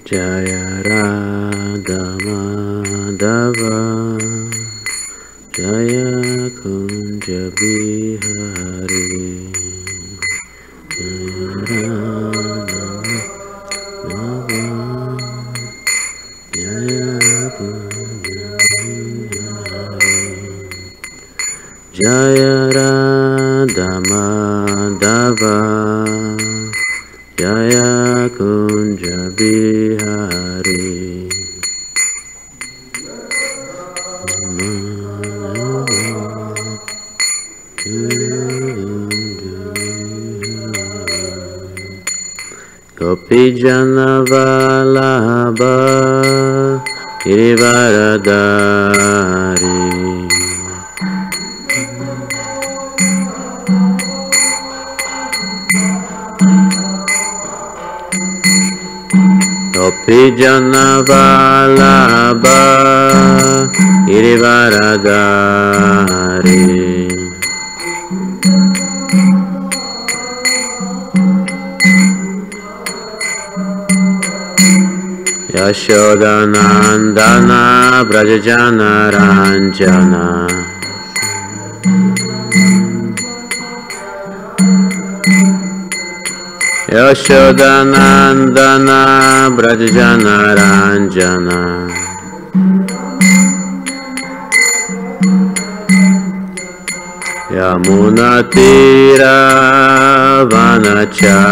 Jaya Radha Madhava Jaya Kunja Bihari Jaya Radha Madhava Jaya Kunja Bihari Jaya Radha Madhava Jaya Kunja Bihari Gopi Jana Vallabha Girivaradari Gopi Jana Vallabha Girivaradari Yashodanandana Brajajana Ranjana Yashodanandana Brajajana Ranjana Yamuna Tira Vanachari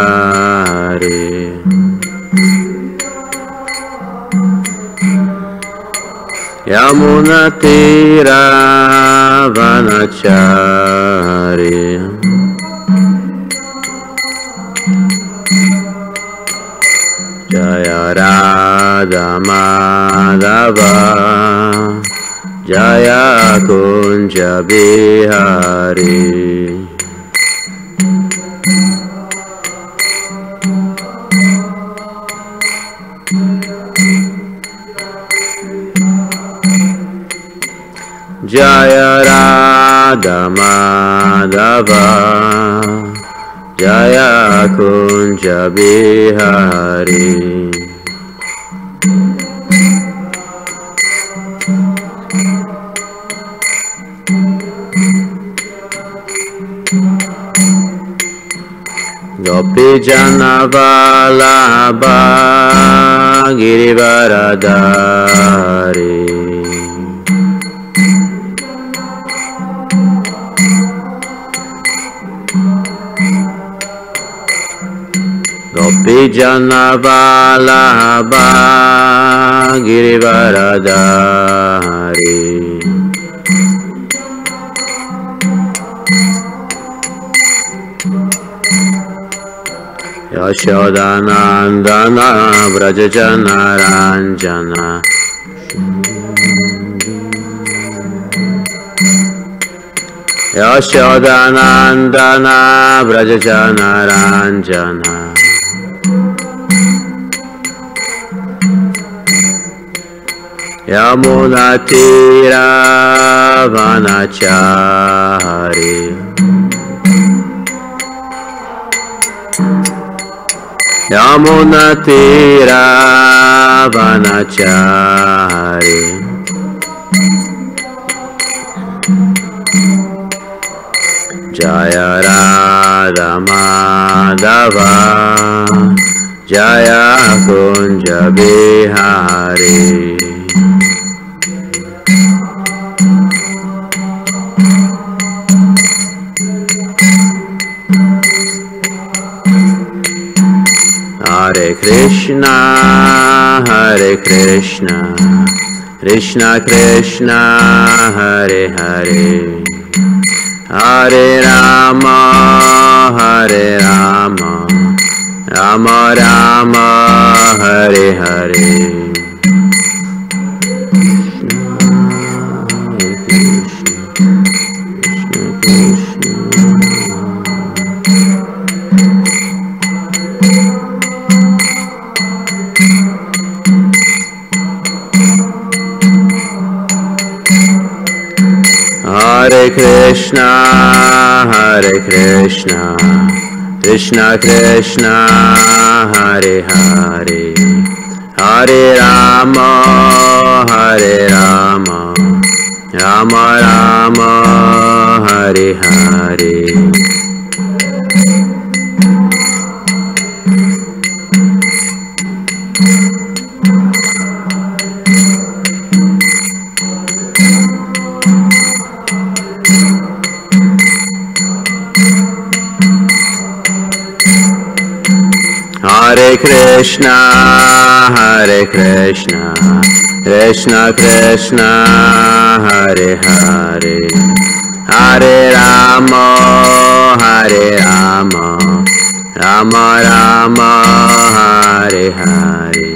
Yamuna Tira Vanachari Jaya Radha Madhava Jaya Kunja Bihari Jaya Radha Madhava Jaya Kunja Bihari Gopi Jana Vallabha Girivaradari Gopi Jana Vallabha Girivaradari Yashodanandana Brajajana Ranjana Yashodanandana Brajajana Ranjana Yamuna Tira Vanachari Yamuna Tira Vanachari Jaya Radha Madhava Jaya Kunja Bihari Hare Krishna, Krishna Krishna, Hare Hare, Hare Rama, Rama Rama, Hare Hare. Hare Krishna, Krishna Krishna, Hare Hare, Hare Rama, Rama Rama, Hare Hare. Hare Krishna, Krishna Krishna, Hare Hare, Hare Rama, Rama Rama, Hare Hare.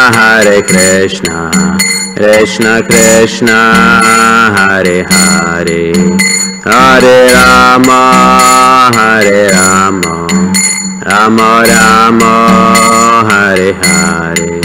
Hare Krishna, Krishna Krishna, Hare Hare, Hare Rama, Rama Rama, Hare Hare.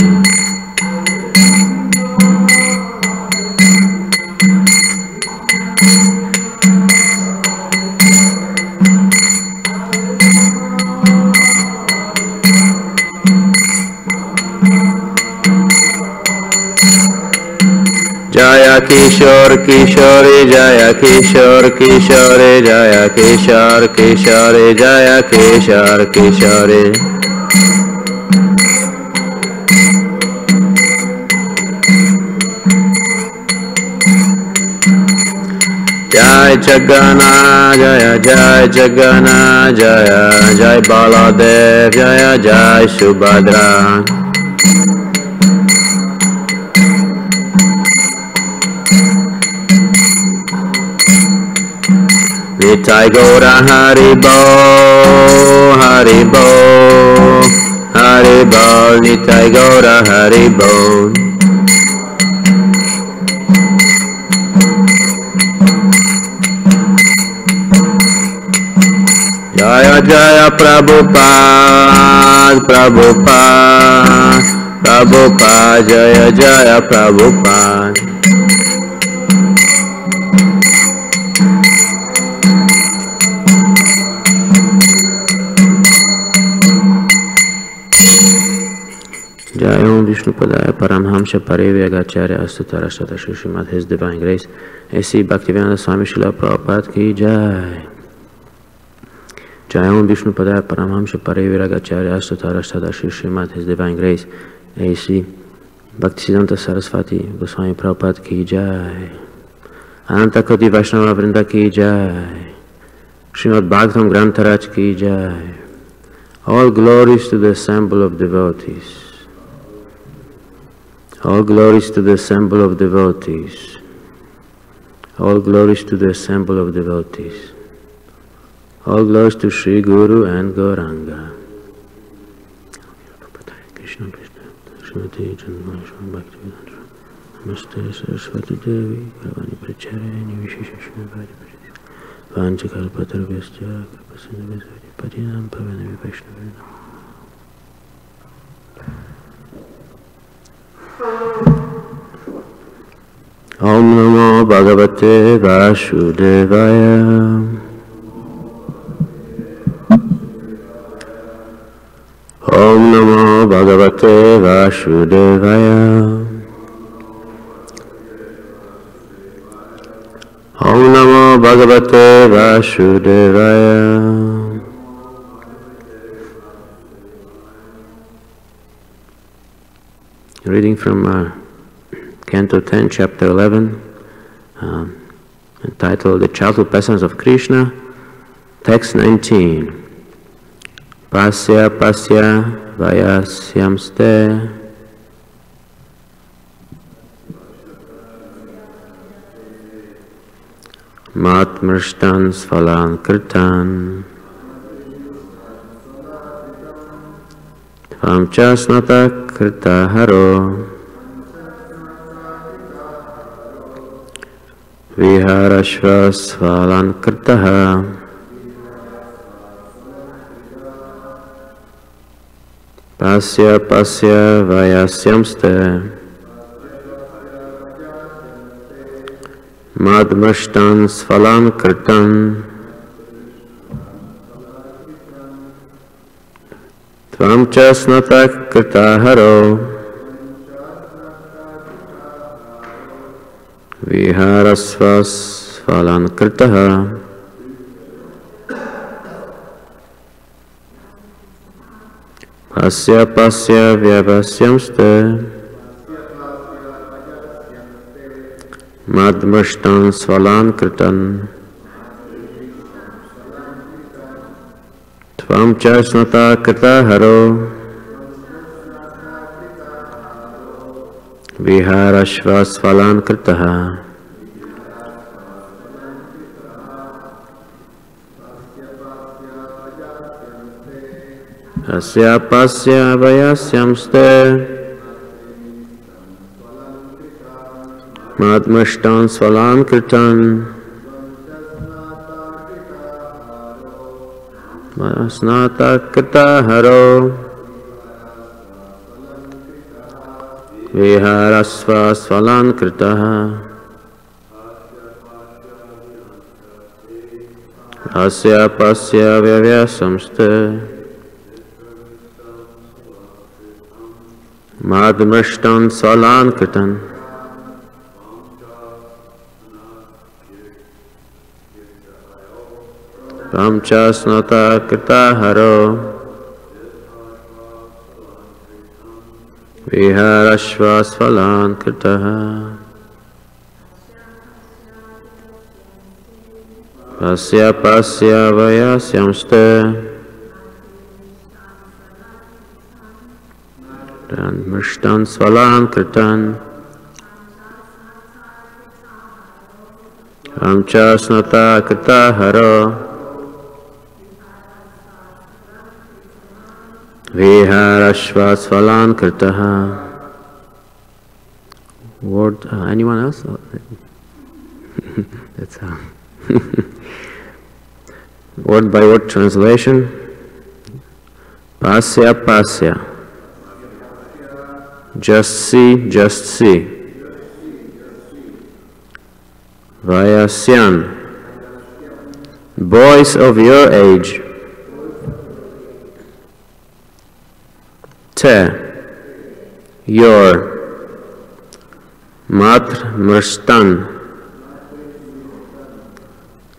Jaya Kishore Kishore Jaya Kishore Kishore Jaya Kishore Kishore Jaya Kishore Kishore Jai Jagana Jaya Jai Jagana Jaya Jai Baladev Jaya Jai Subhadra Nitai Gaura Haribo, Haribo, Haribo, Nitai Gaura Haribo. Jaya Jaya Prabhupada, Prabhupada, Prabhupada, Jaya Jaya Prabhupada. Jai Om Vishnu Padaya Paramhamsa Parivagacharya Astutara Shata Srimad His Divine Grace A.C. Bhaktivedanta Swami Srila Prabhupada Ki Jai. Jai Om Vishnu Padaya Paramhamsa Parivagacharya Astutara Shata Srimad His Divine Grace A.C. Bhaktisiddhanta Saraswati Goswami Prabhupada Ki Jai. Ananta Koti Vaishnava Vrinda Ki Jai. Srimad Bhagavatam Grantharaj Ki Jai. All glories to the assemble of devotees. All glories to the assemble of devotees. All glories to the assemble of devotees. All glories to Sri Guru and Gauranga. Krishna Krishna, Srimati Janmashma Bhaktivedanta, Namaste Saraswati Devi, Gravani Pracharya, Nivishesha Shrimad. Vanchakalpatarvyascha kripasindhuvesya padinam pavanami vaishnavinam. Om Namo Bhagavate Vasudevaya. Om Namo Bhagavate Vasudevaya. Om Namo Bhagavate Vasudevaya. Reading from Canto 10, Chapter 11, entitled The Childhood Pastimes of Krishna, Text 19. Pasya pasya vayasyamste matmrshtan svalan kirtan tvam chasnata kirta haro viharashva svalan kirtaha pasya pasya vayasyamste madmashtan svalan kirtan tvam chasnata kirtaharo viharasva svalan kirtaha pasya pasya vyavasyamste madmashtan svalan kirtan tvam chasnata kirtaharo viharashva svalan kirtaha pasya pasya vayasyamste madmashtan svalan kirtan vasnata kirtaharo viharasva svalan kirtaha pasya pasya vyavasyamste madmashtan svalan kirtan tvam chasnata kirtaharo viharashva svalan kirtaha pasya pasya vayasyamste madmashtan svalan kirtan tvam chasnata kirtaharo viharashva svalan kirtaha. Word, anyone else? That's how. Word by word translation. Pasya pasya. Just see, just see. Vayasyan. Boys of your age. Te. Your. Matr Mrstan.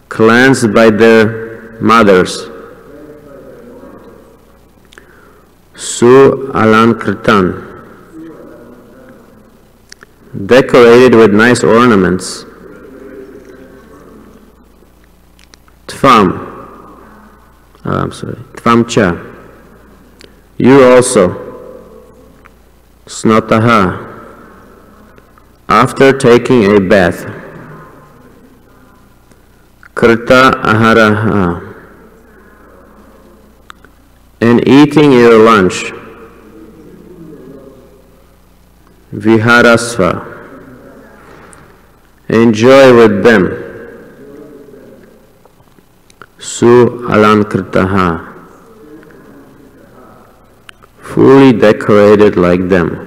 Cleansed by their mothers. Su Alankritan. Decorated with nice ornaments. Tvam. Tvam cha. You also. Snataha. After taking a bath. Krita aharaha. And eating your lunch. Viharasva. Enjoy with them. Su alankritaha, fully decorated like them.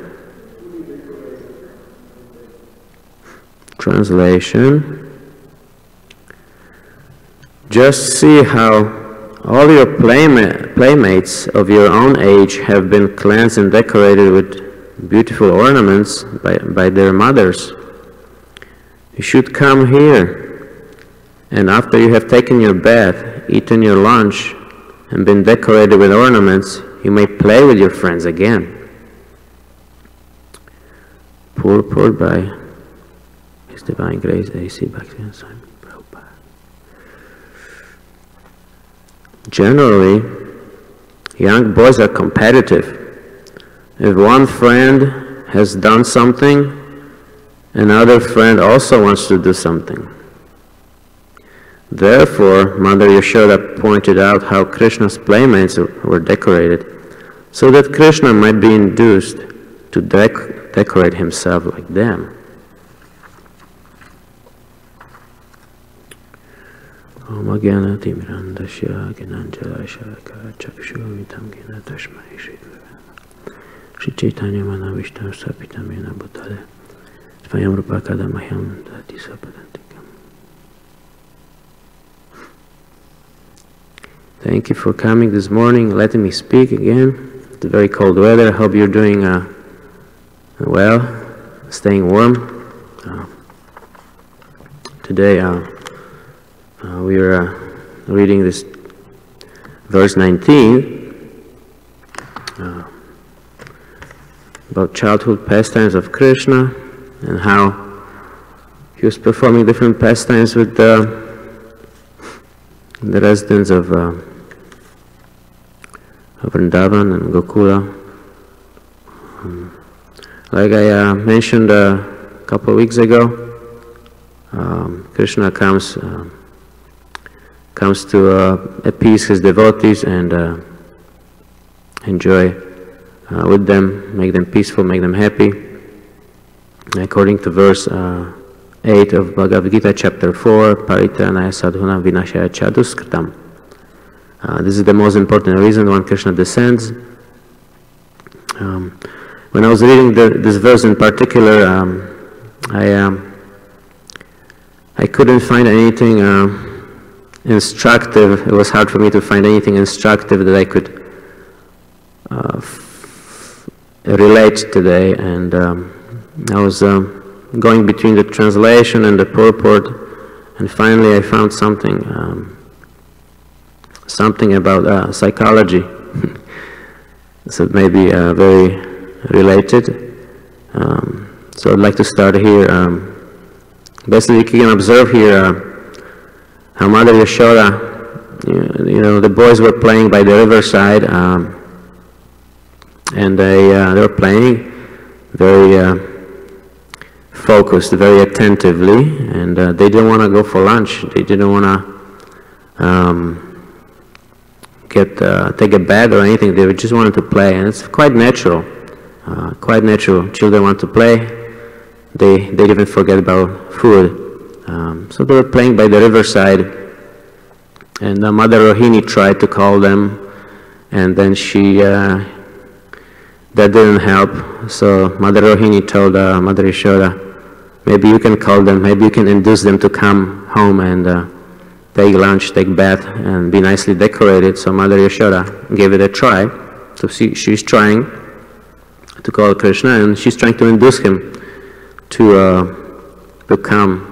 Translation. Just see how all your playmates of your own age have been cleansed and decorated with beautiful ornaments by their mothers. You should come here, and after you have taken your bath, eaten your lunch, and been decorated with ornaments, you may play with your friends again. Purport by His Divine Grace, A.C. Bhaktivinoda Swami Prabhupada. Generally, young boys are competitive. If one friend has done something, another friend also wants to do something. Therefore, Mother Yashoda pointed out how Krishna's playmates were decorated, so that Krishna might be induced to decorate himself like them. Om Agyana Timirandasya Gnanjalaya Chakshuvitam Gina Tashmai Shri Chaitanya Mana Vishnu Sapitamena Bhutale Svayam Rupakada Mahyam Dati Sapadantikam. Thank you for coming this morning, letting me speak again. It's very cold weather. I hope you're doing well, staying warm. Today we are reading this verse 19 about childhood pastimes of Krishna and how he was performing different pastimes with the residents of Vrindavan and Gokula. Like I mentioned a couple of weeks ago, Krishna comes to appease his devotees and enjoy with them, make them peaceful, make them happy. According to verse 8 of Bhagavad Gita, chapter 4, Paritranaya sadhuna vinashaya chaduskritam. This is the most important reason when Krishna descends. When I was reading this verse in particular, I couldn't find anything instructive. It was hard for me to find anything instructive that I could relate today, and I was going between the translation and the purport, and finally I found something about psychology. So maybe very related. So I'd like to start here. Basically, you can observe here how Mother Yashoda, you know, the boys were playing by the riverside, and they were playing very focused, very attentively, and they didn't want to go for lunch. They didn't want to take a bath or anything. They just wanted to play, and it's quite natural. Quite natural. Children want to play. They even forget about food. So they were playing by the riverside, and Mother Rohini tried to call them, and then that didn't help. So Mother Rohini told Mother Yashoda, maybe you can call them, maybe you can induce them to come home and take lunch, take bath, and be nicely decorated. So Mother Yashoda gave it a try. So she's trying to call Krishna, and she's trying to induce him to come.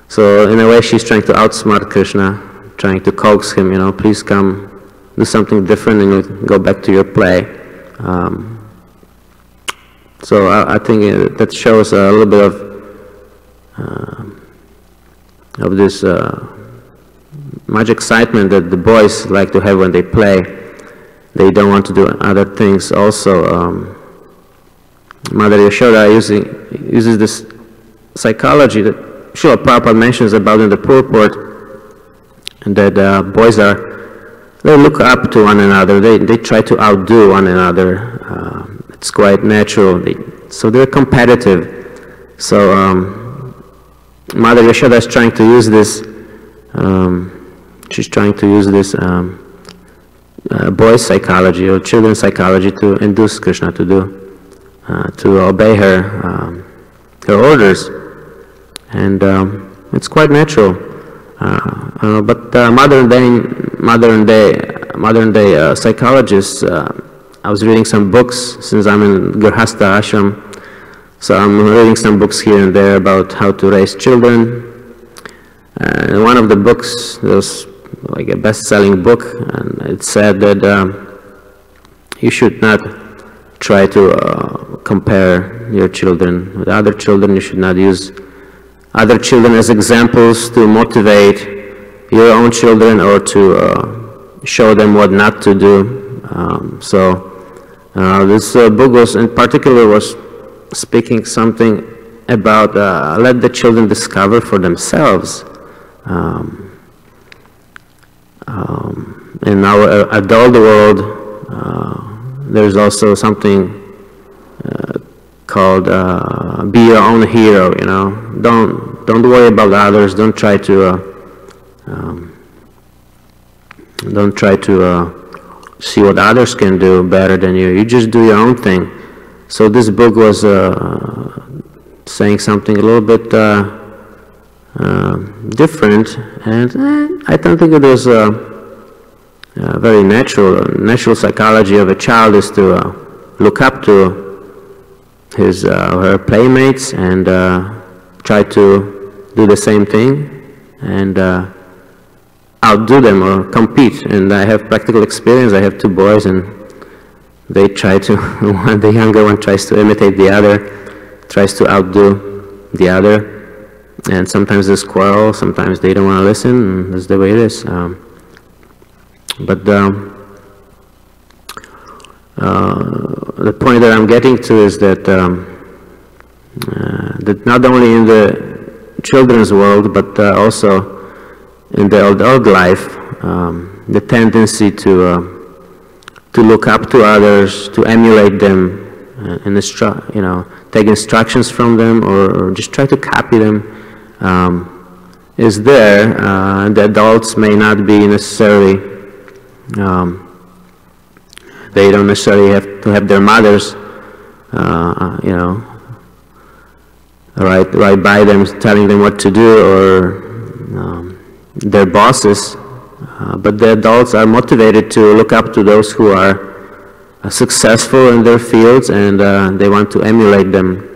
So in a way, she's trying to outsmart Krishna, trying to coax him, you know, please come, do something different, and you'll go back to your play. So I think that shows a little bit of this much excitement that the boys like to have when they play. They don't want to do other things. Also, Mother Yashoda uses this psychology that Srila Prabhupada mentions about in the purport, and that boys they look up to one another. They try to outdo one another. It's quite natural. So they're competitive. So Mother Yashoda is trying to use this she's trying to use this boys' psychology or children's psychology to induce Krishna to obey her orders, and it's quite natural. But modern day psychologists. I was reading some books since I'm in Grihastha ashram, so I'm reading some books here and there about how to raise children. And one of the books, there was like a best-selling book, and it said that you should not try to compare your children with other children. You should not use other children as examples to motivate your own children or to show them what not to do. This book in particular was speaking something about let the children discover for themselves. In our adult world, there's also something called be your own hero. You know, don't worry about others. Don't try to see what others can do better than you. You just do your own thing. So this book was saying something a little bit different, and I don't think it was very natural psychology of a child is to look up to his her playmates and try to do the same thing and outdo them or compete. And I have practical experience. I have two boys, and they try to, the younger one tries to imitate the other, tries to outdo the other, and sometimes there's quarrel, sometimes they don't want to listen, and that's the way it is. But the point that I'm getting to is that that not only in the children's world, but also in the adult life, the tendency to look up to others, to emulate them, and take instructions from them, or just try to copy them, is there. The adults may not be necessarily. They don't necessarily have to have their mothers, right by them, telling them what to do, or their bosses. But the adults are motivated to look up to those who are successful in their fields, and they want to emulate them.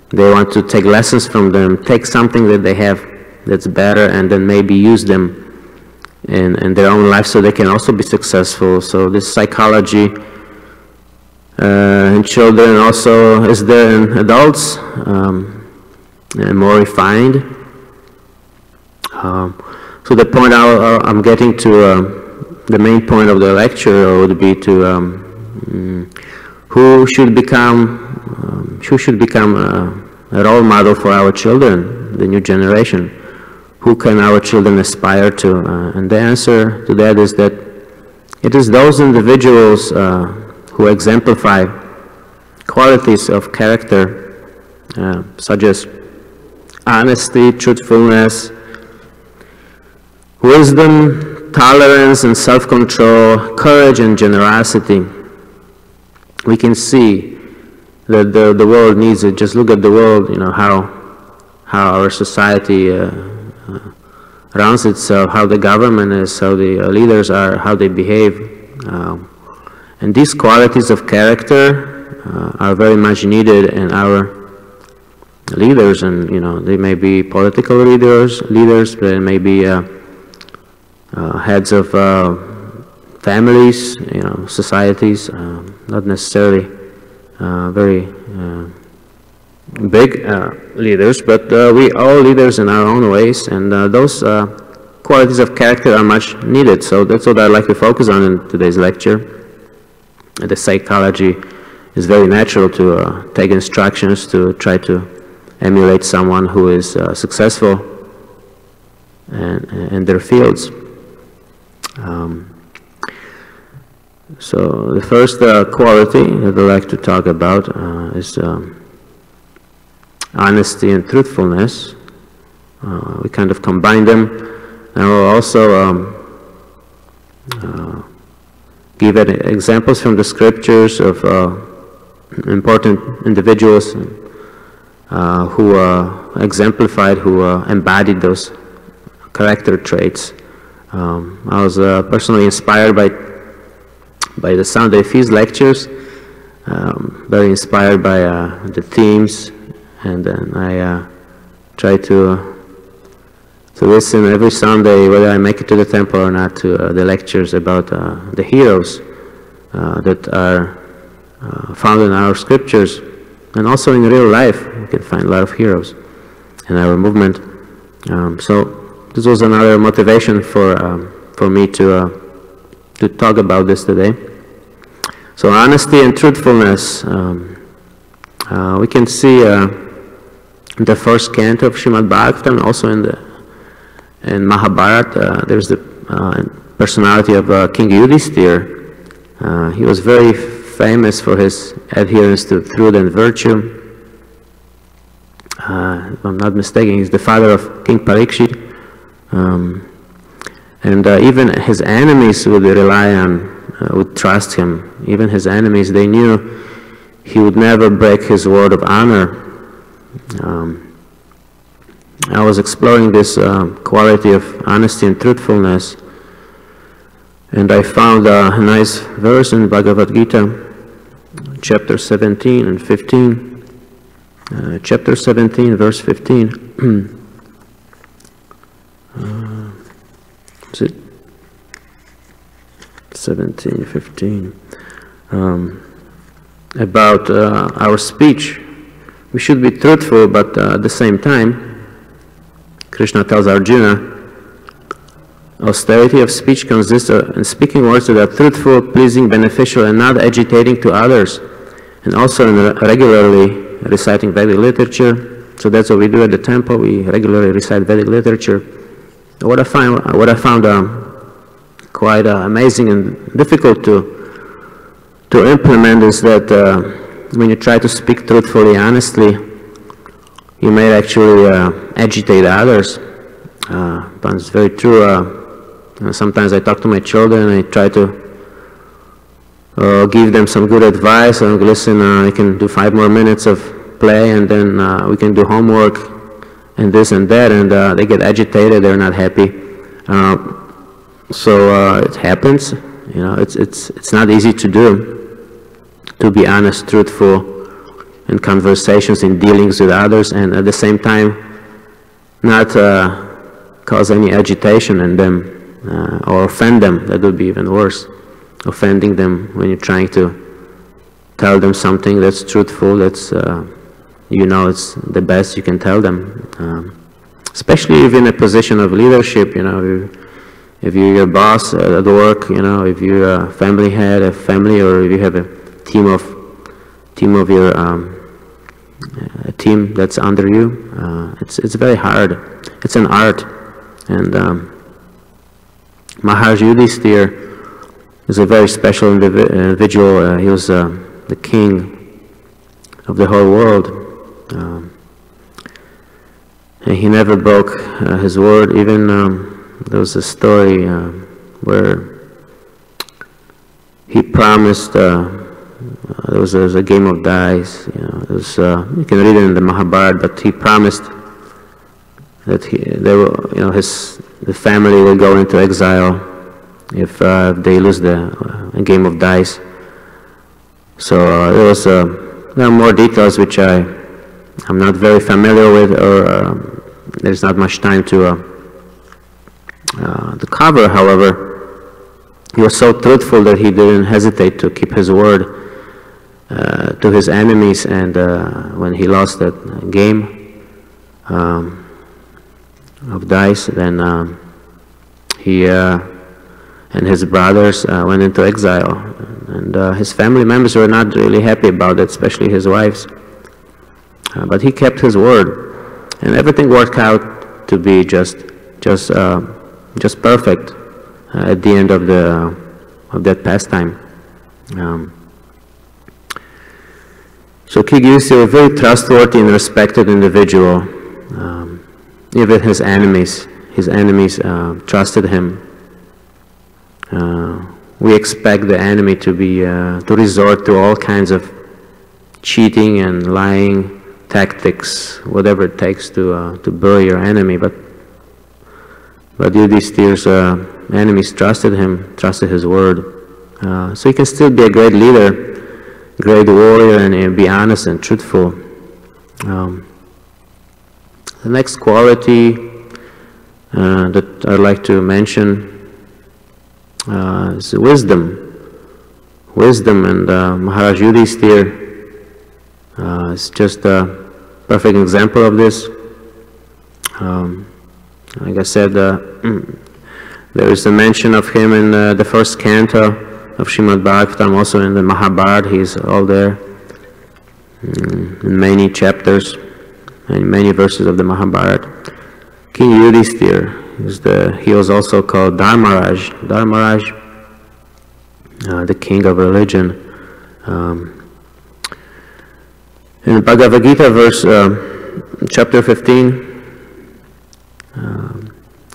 They want to take lessons from them, take something that they have that's better, and then maybe use them in their own life so they can also be successful. So this psychology in children also is there in adults, and more refined. So the point I'm getting to, the main point of the lecture would be to who should become a role model for our children, the new generation. Who can our children aspire to? And the answer to that is that it is those individuals who exemplify qualities of character, such as honesty, truthfulness, wisdom, tolerance and self-control, courage and generosity. We can see that the world needs it. Just look at the world, how our society runs itself, how the government is, how the leaders are, how they behave. And these qualities of character are very much needed in our leaders, and they may be political leaders, they may be heads of families, societies, not necessarily very big leaders, but we all leaders in our own ways, and those qualities of character are much needed. So that's what I'd like to focus on in today's lecture. The psychology is very natural to take instructions, to try to emulate someone who is successful in their fields. So the first quality that I'd like to talk about is honesty and truthfulness. We kind of combine them. I will also give examples from the scriptures of important individuals who exemplified, who embodied those character traits. I was personally inspired by the Sunday feast lectures, very inspired by the themes, and then I try to listen every Sunday, whether I make it to the temple or not, to the lectures about the heroes that are found in our scriptures, and also in real life. You can find a lot of heroes in our movement. So this was another motivation for me to talk about this today. So honesty and truthfulness. We can see the first canto of Srimad Bhagavatam, also in Mahabharata. There's the personality of King Yudhisthira. He was very famous for his adherence to truth and virtue. If I'm not mistaken, he's the father of King Parikshit. And even his enemies would rely on, would trust him. Even his enemies, they knew he would never break his word of honor. I was exploring this quality of honesty and truthfulness, and I found a nice verse in Bhagavad Gita, chapter 17 and 15. Chapter 17, verse 15. Is it 17, 15? About our speech. We should be truthful, but at the same time, Krishna tells Arjuna, austerity of speech consists in speaking words that are truthful, pleasing, beneficial, and not agitating to others, and also in regularly reciting Vedic literature. So that's what we do at the temple. We regularly recite Vedic literature. What I found quite amazing and difficult to implement is that when you try to speak truthfully, honestly, you may actually agitate others. But it's very true. Sometimes I talk to my children and I try to give them some good advice. And listen, you can do 5 more minutes of play, and then we can do homework and this and that, and they get agitated. They're not happy. So it happens. You know, it's not easy to do, to be honest, truthful in conversations, in dealings with others, and at the same time not cause any agitation in them or offend them. That would be even worse, offending them when you're trying to tell them something that's truthful, that's you know it's the best you can tell them. Especially if in a position of leadership, you know, if you're your boss at work, you know, if you're a family head, a family, or if you have a team of your a team that's under you, it's very hard. It's an art, and Maharaj Yudhisthira is a very special individual. He was the king of the whole world, and he never broke his word. Even there was a story where he promised. There was a game of dice. You know, it was, you can read it in the Mahabharata. But he promised that the family will go into exile if they lose a game of dice. So there are more details which I'm not very familiar with, or there's not much time to cover. However, he was so truthful that he didn't hesitate to keep his word to his enemies, and when he lost that game of dice, then he and his brothers went into exile, and his family members were not really happy about it, especially his wives. But he kept his word, and everything worked out to be just perfect at the end of that pastime. So King Yudhisthira, a very trustworthy and respected individual. Even his enemies, his enemies trusted him. We expect the enemy to resort to all kinds of cheating and lying tactics, whatever it takes to bury your enemy. But Yudhishthir's enemies trusted him, trusted his word. So he can still be a great leader, great warrior, and be honest and truthful. The next quality that I'd like to mention is wisdom. Wisdom, and Maharaj Yudhishthir is just a perfect example of this. Like I said, there is a mention of him in the first canto of Srimad Bhagavatam, also in the Mahabharata. He's all there in many chapters and many verses of the Mahabharata. King Yudhishthir, he was also called Dharmaraj. Dharmaraj, the king of religion. In the Bhagavad Gita, chapter 15,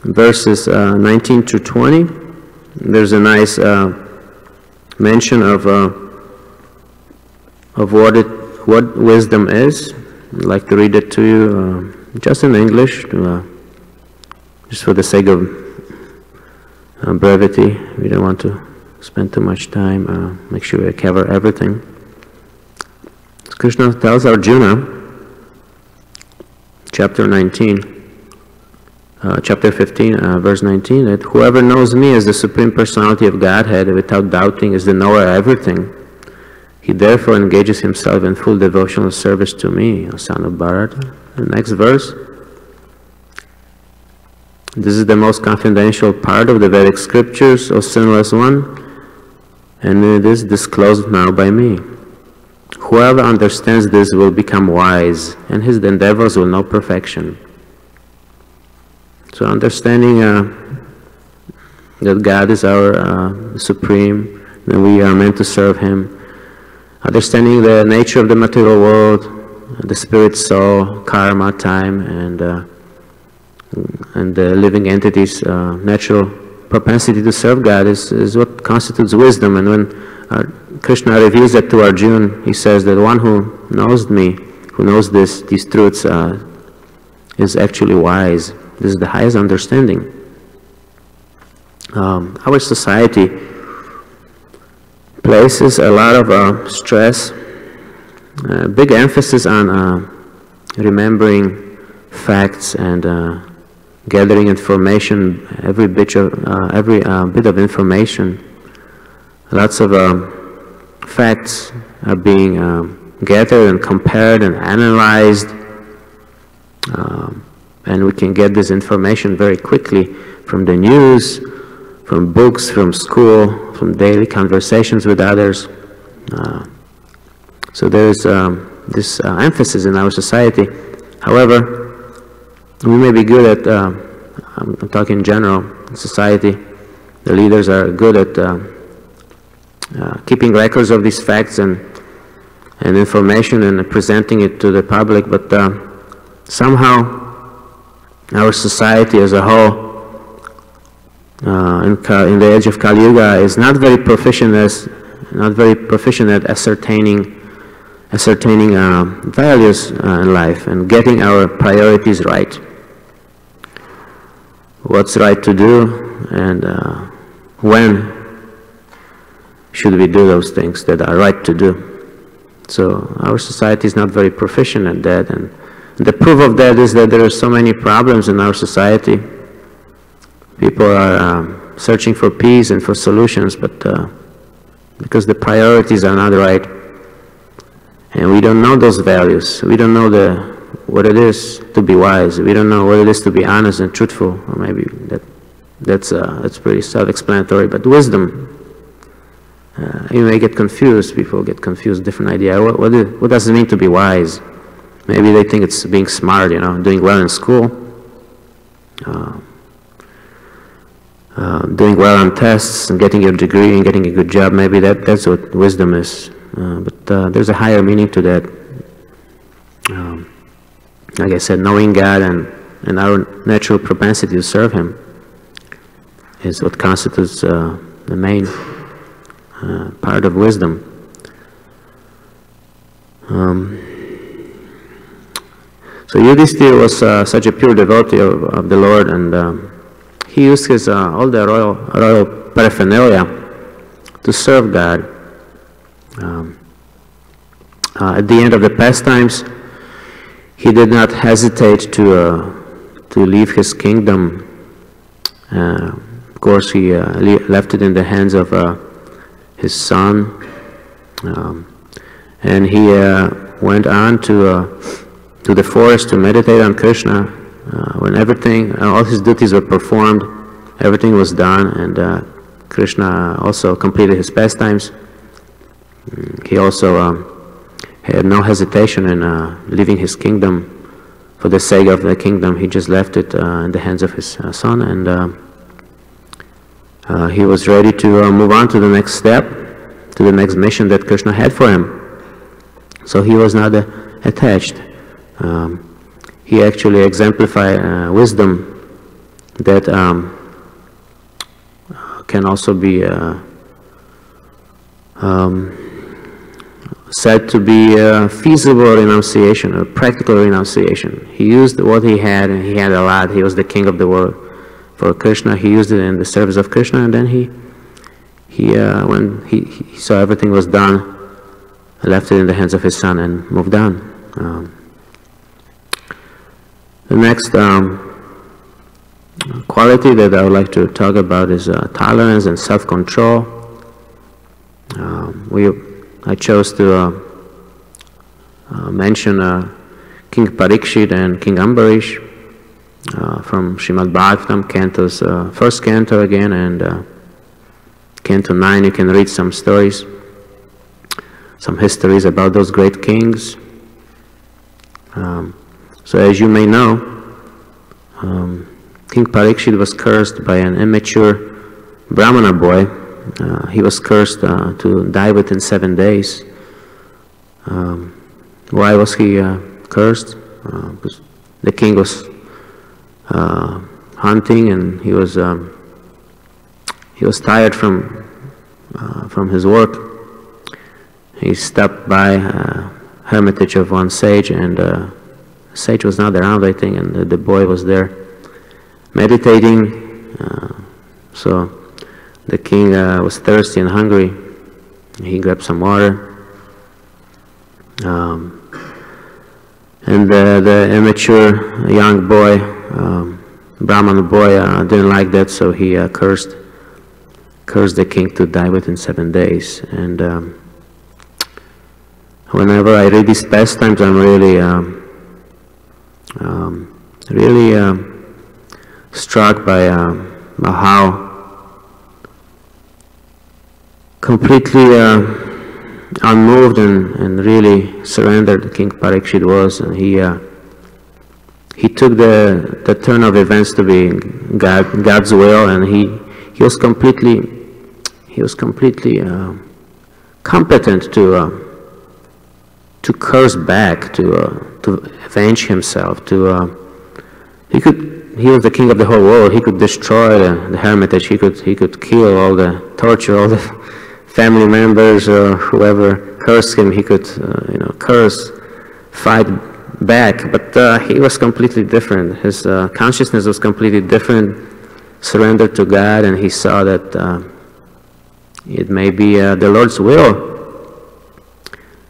verses 19 to 20, there's a nice mention of what wisdom is. I'd like to read it to you, just in English, just for the sake of brevity. We don't want to spend too much time. Make sure we cover everything. Krishna tells Arjuna, chapter 15, verse 19, that whoever knows me as the Supreme Personality of Godhead without doubting is the knower of everything. He therefore engages himself in full devotional service to me, O son of Bharata. The next verse. This is the most confidential part of the Vedic scriptures, O sinless one, and it is disclosed now by me. Whoever understands this will become wise, and his endeavors will know perfection. So understanding that God is our Supreme, that we are meant to serve Him, understanding the nature of the material world, the spirit, soul, karma, time, and the living entities' natural propensity to serve God is what constitutes wisdom. And when Krishna reveals that to Arjuna, he says that one who knows me, who knows these truths, is actually wise. This is the highest understanding. Our society places a lot of stress, big emphasis on remembering facts and gathering information, every bit of information. Lots of facts are being gathered and compared and analyzed, and we can get this information very quickly from the news, from books, from school, from daily conversations with others. So there is this emphasis in our society. However, we may be good at, I'm talking in general, society, the leaders are good at keeping records of these facts and information and presenting it to the public, but somehow our society as a whole, in the age of Kali Yuga, is not very proficient at ascertaining values in life and getting our priorities right. What's right to do, and when should we do those things that are right to do. So our society is not very proficient at that, and the proof of that is that there are so many problems in our society. People are searching for peace and for solutions, but because the priorities are not right, and we don't know those values, we don't know what it is to be wise, we don't know what it is to be honest and truthful, or maybe that's pretty self-explanatory, but wisdom, you may get confused, people get confused, different idea, what does it mean to be wise? Maybe they think it's being smart, doing well in school, doing well on tests and getting your degree and getting a good job. Maybe that's what wisdom is. But there's a higher meaning to that. Like I said, knowing God and and our natural propensity to serve Him is what constitutes the main part of wisdom. So Yudhishthira was such a pure devotee of the Lord, and he used his all the royal paraphernalia to serve God. At the end of the pastimes, he did not hesitate to leave his kingdom. Of course, he left it in the hands of his son, and he went on to the forest to meditate on Krishna. When everything, all his duties were performed, everything was done, and Krishna also completed his pastimes. He also had no hesitation in leaving his kingdom for the sake of the kingdom. He just left it in the hands of his son, and he was ready to move on to the next step, to the next mission that Krishna had for him. So he was not attached. He actually exemplified wisdom that can also be said to be a feasible renunciation, a practical renunciation. He used what he had, and he had a lot. He was the king of the world. For Krishna, he used it in the service of Krishna, and then when he saw everything was done, left it in the hands of his son and moved on. The next quality that I would like to talk about is tolerance and self-control. I chose to mention King Parikshit and King Ambarish from Srimad Bhagavatam, cantos, first canto again, and canto 9. You can read some stories, some histories about those great kings. So as you may know, King Parikshit was cursed by an immature Brahmana boy. He was cursed to die within 7 days. Why was he cursed? Because the king was hunting, and he was tired from his work. He stopped by a hermitage of one sage, and the sage was not around, I think, and the boy was there meditating. So the king was thirsty and hungry. He grabbed some water. And the immature young boy, Brahmana boy, didn't like that, so he cursed the king to die within 7 days. And whenever I read these pastimes, I'm really struck by how completely unmoved and really surrendered King Parikshit was, and he took the turn of events to be God's will, and he was completely competent to curse back, to avenge himself. He was the king of the whole world. He could destroy the hermitage. He could kill torture all the family members or whoever cursed him. He could curse, fight back. But he was completely different. His consciousness was completely different. Surrendered to God, and he saw that it may be the Lord's will.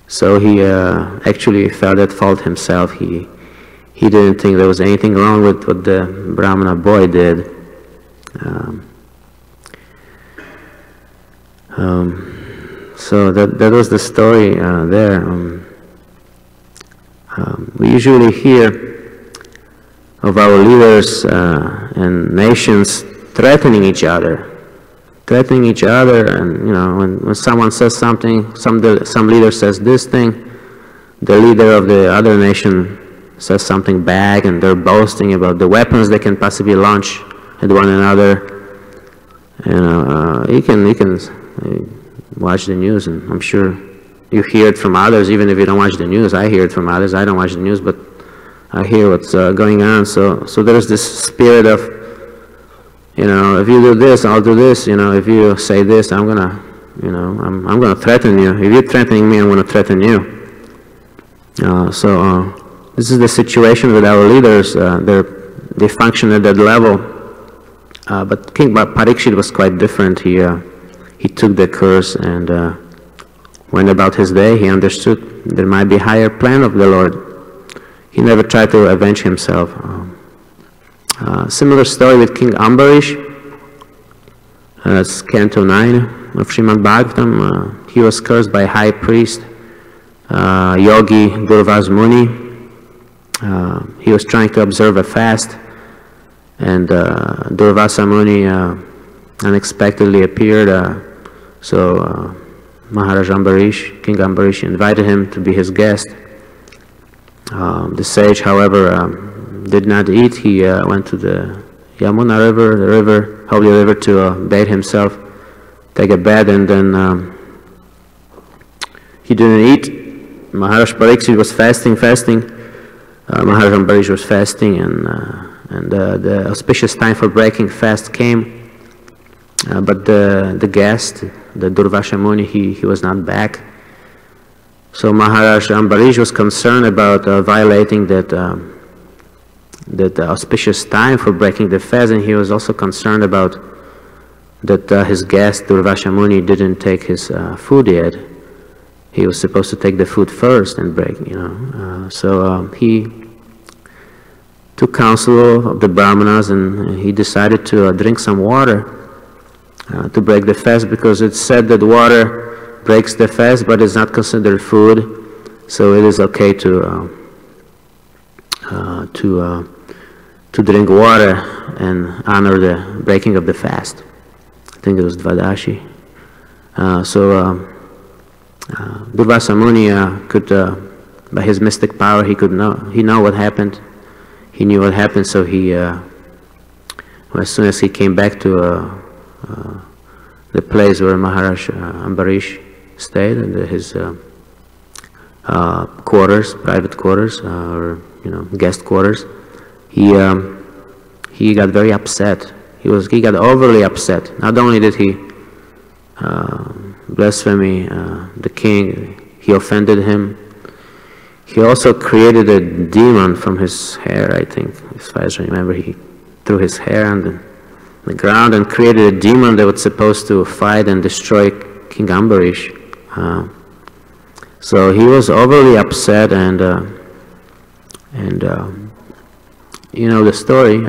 So he actually felt at fault himself. He didn't think there was anything wrong with what the Brahmana boy did. So that was the story there. We usually hear of our leaders and nations threatening each other, and when someone says something, some leader says this thing, the leader of the other nation says something back, and they're boasting about the weapons they can possibly launch at one another. You can watch the news, and I'm sure you hear it from others, even if you don't watch the news. I hear it from others. I don't watch the news, but hear what's going on. So there's this spirit of, if you do this, I'll do this. If you say this, I'm gonna threaten you. If you're threatening me, I'm gonna threaten you. This is the situation with our leaders. They function at that level. But King Parikshit was quite different. He took the curse and went about his day. He understood there might be a higher plan of the Lord. He never tried to avenge himself. Similar story with King Ambarish. That's Canto 9 of Srimad Bhagavatam. He was cursed by high priest Yogi Durvas Muni. He was trying to observe a fast, and Durvasa Muni unexpectedly appeared. Maharaj Ambarish, King Ambarish, invited him to be his guest. The sage, however, did not eat. He went to the Yamuna river, holy river, to bathe himself, take a bath, and then he didn't eat. Maharaj Parikshit was fasting. Maharaj Ambarish was fasting, and the auspicious time for breaking fast came. But the guest, the Durvasa Muni, he was not back. So Maharaj Ambarish was concerned about violating that auspicious time for breaking the fast, and he was also concerned about that his guest Durvasa Muni didn't take his food yet. He was supposed to take the food first and break, So he took counsel of the Brahmanas, and he decided to drink some water to break the fast, because it's said that water breaks the fast, but it's not considered food, so it is okay to drink water and honor the breaking of the fast. I think it was Dvadashi. Durvasa Muni could, by his mystic power, he knew what happened. He knew what happened, so as soon as he came back to the place where Maharaj Ambarish stayed, in his quarters, private quarters, or guest quarters, he got very upset. He got overly upset. Not only did he blaspheme the king, he offended him. He also created a demon from his hair, I think, as far as I remember. He threw his hair on the ground and created a demon that was supposed to fight and destroy King Ambarish. So he was overly upset, and the story.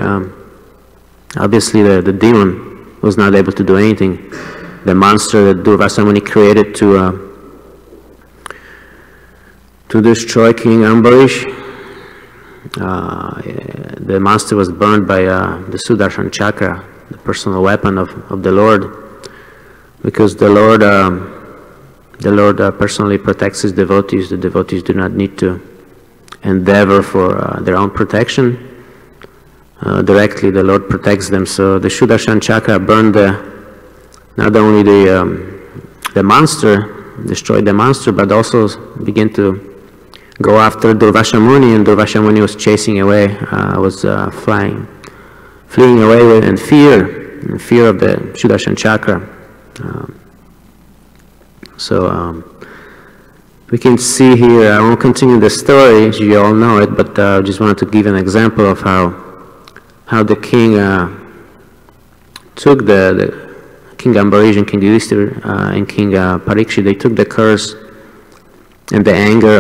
Obviously, the demon was not able to do anything. The monster that Durvasa Muni created to destroy King Ambarish, the monster was burned by the Sudarshan Chakra, the personal weapon of the Lord, because the Lord personally protects his devotees. The devotees do not need to endeavor for their own protection. Directly, the Lord protects them. So the Sudarshan Chakra burned not only the monster, destroyed the monster, but also began to go after Durvasa Muni, and Durvasa Muni was chasing away, fleeing away in fear of the Sudarshan Chakra. We can see here, I won't continue the story, you all know it, but I just wanted to give an example of how the king took the King Ambarish and King Yudhishthira and King Parikshit. They took the curse and the anger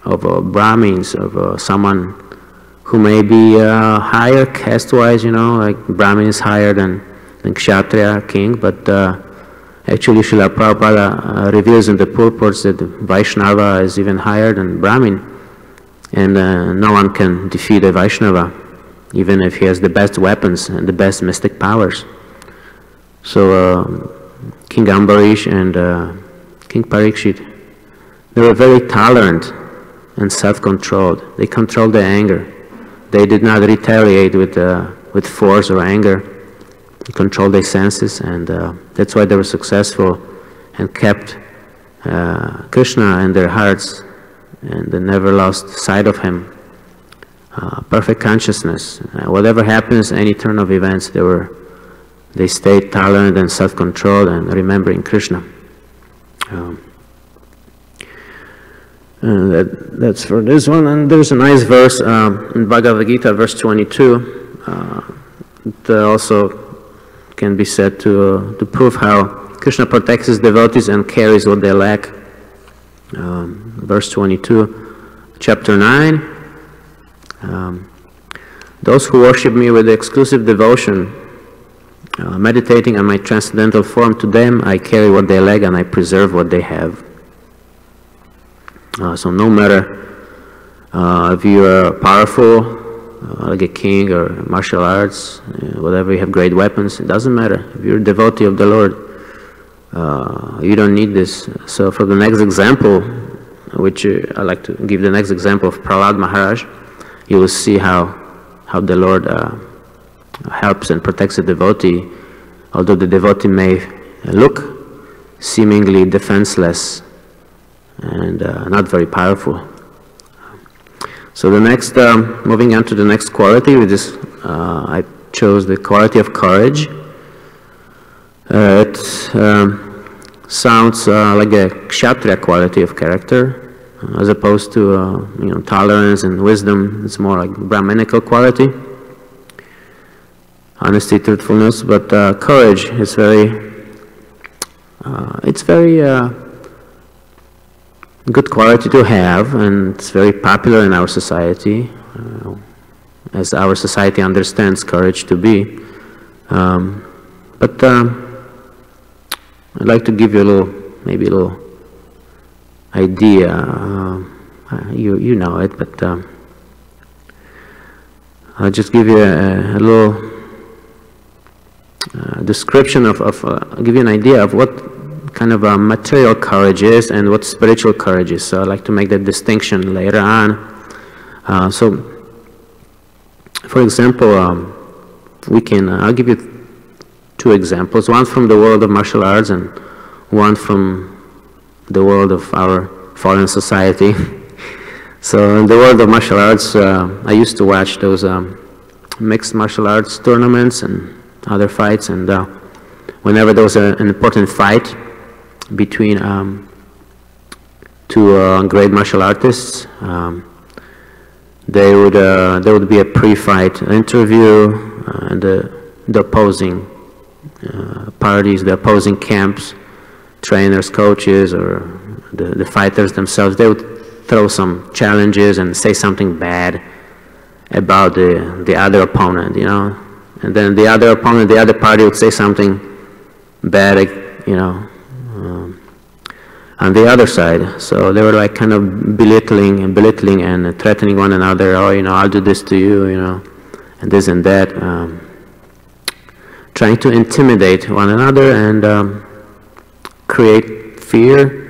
of Brahmins, of someone who may be higher caste-wise, like Brahmin is higher than Kshatriya king, but actually Srila Prabhupada reveals in the purports that Vaishnava is even higher than Brahmin, and no one can defeat a Vaishnava, even if he has the best weapons and the best mystic powers. So King Ambarish and King Parikshit, they were very tolerant and self-controlled. They controlled their anger. They did not retaliate with force or anger. They controlled their senses, and that's why they were successful and kept Krishna in their hearts and they never lost sight of Him. Perfect consciousness. Whatever happens, any turn of events, they stayed tolerant and self-controlled and remembering Krishna. That's for this one. And there's a nice verse in Bhagavad Gita, verse 22, that also can be said to prove how Krishna protects His devotees and carries what they lack. Verse 22, chapter 9. Those who worship me with exclusive devotion, meditating on my transcendental form, to them I carry what they lack and I preserve what they have. So no matter if you are powerful, like a king or martial arts, whatever, you have great weapons, it doesn't matter. If you're a devotee of the Lord, you don't need this. So for the next example, which I like to give the next example of Prahlad Maharaj, you will see how the Lord helps and protects the devotee, although the devotee may look seemingly defenseless and not very powerful. So the next, moving on to the next quality, I chose the quality of courage. It sounds like a kshatriya quality of character, as opposed to tolerance and wisdom. It's more like Brahminical quality, honesty, truthfulness. But courage is it's very good quality to have, and it's very popular in our society, as our society understands courage to be. But I'd like to give you maybe a little idea. You know it, but I'll just give you a little description I'll give you an idea of what kind of material courage is and what spiritual courage is. So I'd like to make that distinction later on. So, for example, I'll give you two examples, one from the world of martial arts and one from the world of our foreign society. So in the world of martial arts, I used to watch those mixed martial arts tournaments and other fights, and whenever there was an important fight between two great martial artists, there would be a pre-fight interview, and the opposing parties, the opposing camps, trainers, coaches, or the fighters themselves, they would throw some challenges and say something bad about the other opponent, and then the other opponent, the other party would say something bad, on the other side. So they were like kind of belittling and threatening one another. Oh, I'll do this to you, and this and that, trying to intimidate one another and create fear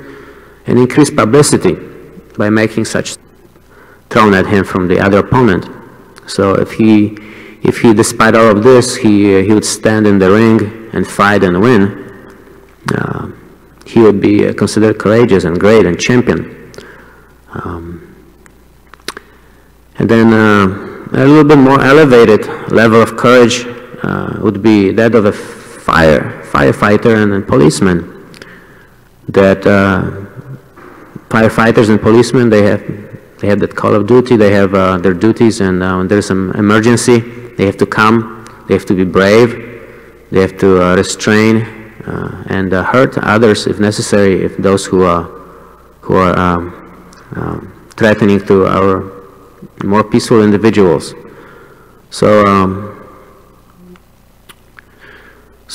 and increase publicity by making such thrown at him from the other opponent. So if he, despite all of this, he would stand in the ring and fight and win, he would be considered courageous and great and champion. And then a little bit more elevated level of courage would be that of a firefighter and a policeman. That firefighters and policemen, they have that call of duty, they have their duties, and when there's some emergency, they have to come, they have to be brave, they have to restrain and hurt others if necessary, if those who are threatening to our more peaceful individuals. So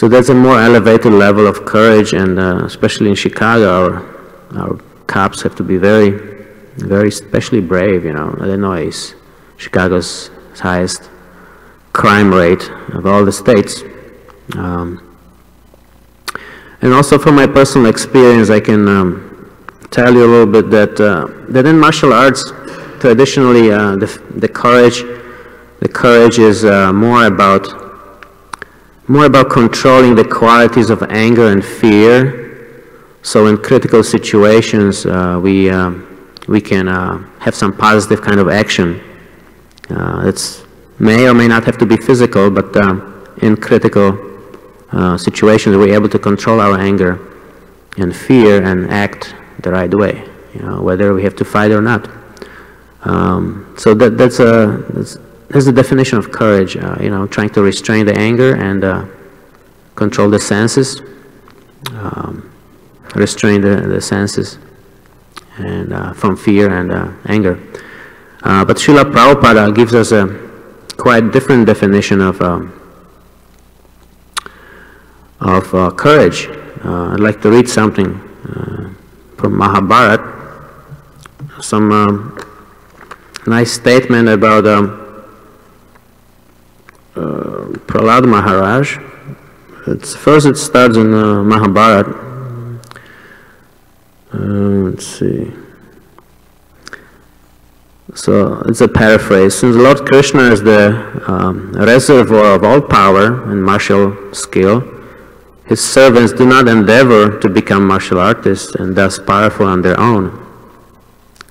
that's a more elevated level of courage, and especially in Chicago, our cops have to be very, very especially brave. Illinois is Chicago's highest crime rate of all the states. And also from my personal experience, I can tell you a little bit that in martial arts, traditionally, the courage is more about controlling the qualities of anger and fear. So in critical situations, we we can have some positive kind of action. It may or may not have to be physical, but in critical situations, we're able to control our anger and fear and act the right way, whether we have to fight or not. So that's the definition of courage. Trying to restrain the anger and control the senses, restrain the senses, and from fear and anger. But Srila Prabhupada gives us a quite different definition of courage. I'd like to read something from Mahabharata, some nice statement about Prahlad Maharaj. First it starts in Mahabharata. Let's see. So it's a paraphrase. Since Lord Krishna is the reservoir of all power and martial skill, his servants do not endeavor to become martial artists and thus powerful on their own.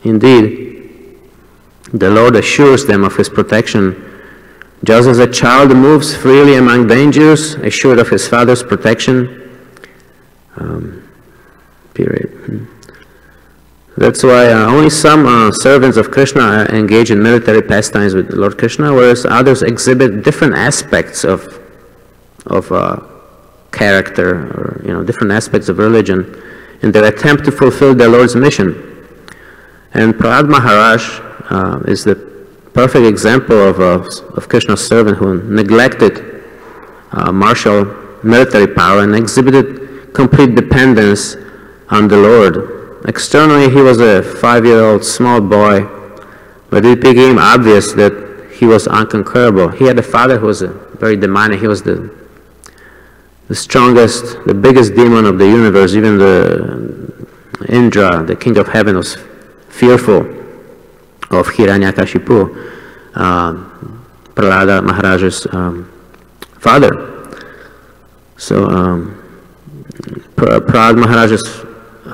Indeed, the Lord assures them of his protection, just as a child moves freely among dangers, assured of his father's protection. Period. That's why only some servants of Krishna engage in military pastimes with Lord Krishna, whereas others exhibit different aspects of character, or different aspects of religion in their attempt to fulfill their Lord's mission. And Prahlad Maharaj is the perfect example of Krishna's servant who neglected martial military power and exhibited complete dependence on the Lord. Externally, he was a 5-year-old small boy, but it became obvious that he was unconquerable. He had a father who was very demanding. He was the strongest, the biggest demon of the universe. Even the Indra, the king of heaven, was fearful of Hiranyakashipu, Prahlada Maharaj's father. So Prahlad Maharaj's